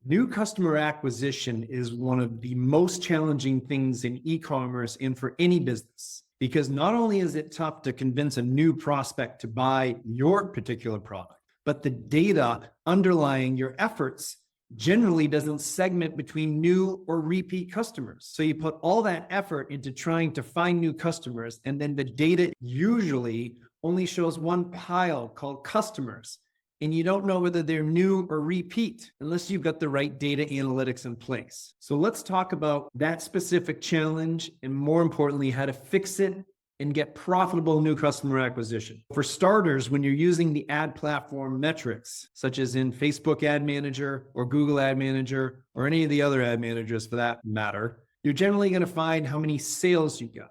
New customer acquisition is one of the most challenging things in e-commerce and for any business, because not only is it tough to convince a new prospect to buy your particular product, but the data underlying your efforts generally doesn't segment between new or repeat customers. So you put all that effort into trying to find new customers, and then the data usually only shows one pile called customers. And you don't know whether they're new or repeat unless you've got the right data analytics in place. So let's talk about that specific challenge and, more importantly, how to fix it and get profitable new customer acquisition. For starters, when you're using the ad platform metrics, such as in Facebook Ad Manager or Google Ad Manager or any of the other ad managers for that matter, you're generally going to find how many sales you got.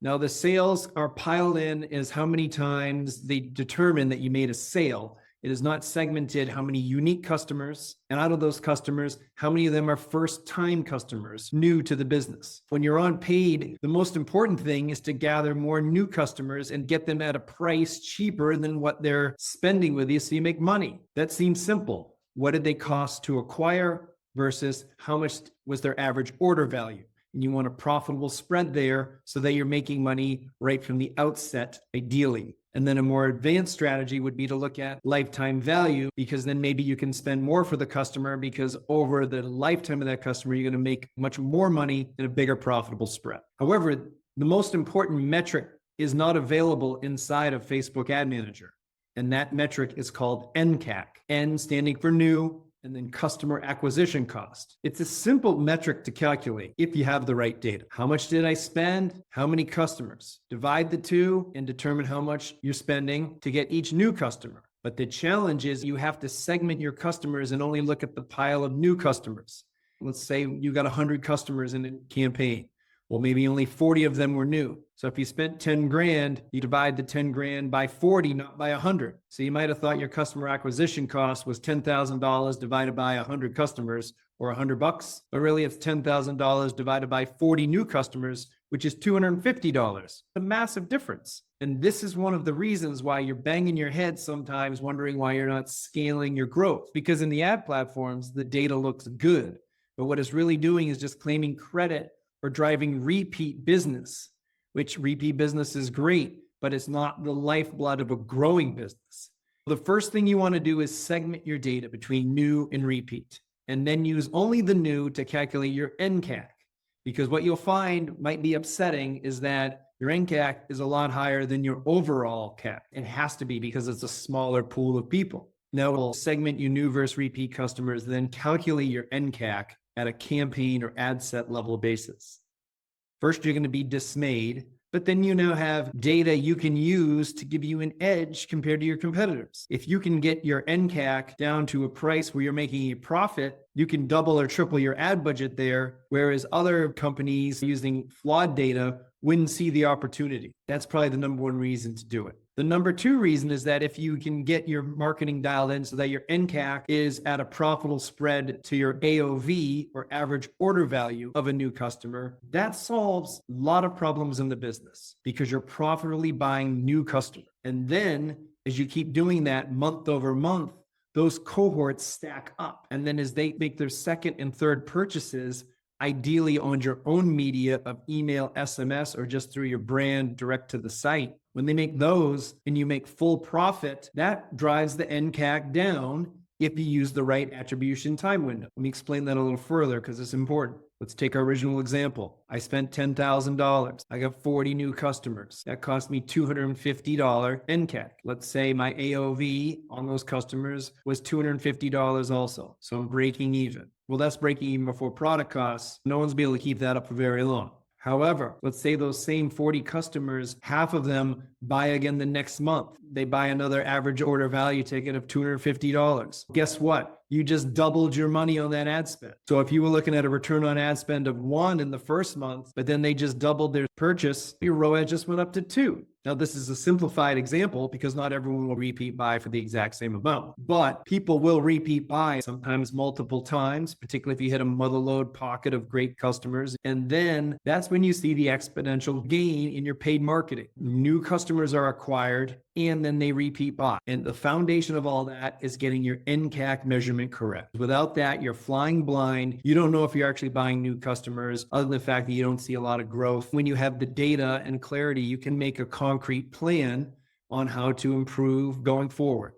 Now, the sales are piled in as how many times they determine that you made a sale. It is not segmented how many unique customers, and out of those customers, how many of them are first-time customers, new to the business. When you're on paid, the most important thing is to gather more new customers and get them at a price cheaper than what they're spending with you so you make money. That seems simple. What did they cost to acquire versus how much was their average order value? And you want a profitable spread there so that you're making money right from the outset, ideally. And then a more advanced strategy would be to look at lifetime value, because then maybe you can spend more for the customer, because over the lifetime of that customer, you're going to make much more money and a bigger profitable spread. However, the most important metric is not available inside of Facebook Ad Manager. And that metric is called NCAC, N standing for new, and then customer acquisition cost. It's a simple metric to calculate if you have the right data. How much did I spend? How many customers? Divide the two and determine how much you're spending to get each new customer. But the challenge is you have to segment your customers and only look at the pile of new customers. Let's say you got 100 customers in a campaign. Well, maybe only 40 of them were new. So if you spent 10 grand, you divide the 10 grand by 40, not by 100. So you might have thought your customer acquisition cost was $10,000 divided by 100 customers, or $100, but really it's $10,000 divided by 40 new customers, which is $250. A massive difference. And this is one of the reasons why you're banging your head sometimes wondering why you're not scaling your growth. Because in the ad platforms, the data looks good, but what it's really doing is just claiming credit or driving repeat business, which repeat business is great, but it's not the lifeblood of a growing business. The first thing you want to do is segment your data between new and repeat, and then use only the new to calculate your NCAC. Because what you'll find might be upsetting is that your NCAC is a lot higher than your overall CAC. It has to be, because it's a smaller pool of people. Now we'll segment your new versus repeat customers, then calculate your NCAC at a campaign or ad set level basis. First, you're going to be dismayed, but then you now have data you can use to give you an edge compared to your competitors. If you can get your NCAC down to a price where you're making a profit, you can double or triple your ad budget there, whereas other companies using flawed data wouldn't see the opportunity. That's probably the number one reason to do it. The number two reason is that if you can get your marketing dialed in so that your NCAC is at a profitable spread to your AOV, or average order value, of a new customer, that solves a lot of problems in the business, because you're profitably buying new customers. And then as you keep doing that month over month, those cohorts stack up. And then as they make their second and third purchases, ideally on your own media of email, SMS, or just through your brand direct to the site, when they make those and you make full profit, that drives the NCAC down if you use the right attribution time window. Let me explain that a little further because it's important. Let's take our original example. I spent $10,000. I got 40 new customers. That cost me $250 NCAC. Let's say my AOV on those customers was $250 also. So I'm breaking even. Well, that's breaking even before product costs. No one's be able to keep that up for very long. However, let's say those same 40 customers, half of them buy again the next month. They buy another average order value ticket of $250. Guess what? You just doubled your money on that ad spend. So if you were looking at a return on ad spend of 1 in the first month, but then they just doubled their purchase, your ROAS just went up to 2. Now, this is a simplified example because not everyone will repeat buy for the exact same amount, but people will repeat buy sometimes multiple times, particularly if you hit a mother lode pocket of great customers. And then that's when you see the exponential gain in your paid marketing. New customers are acquired and then they repeat buy. And the foundation of all that is getting your NCAC measurement correct. Without that, you're flying blind. You don't know if you're actually buying new customers, other than the fact that you don't see a lot of growth. When you have the data and clarity, you can make a concrete plan on how to improve going forward.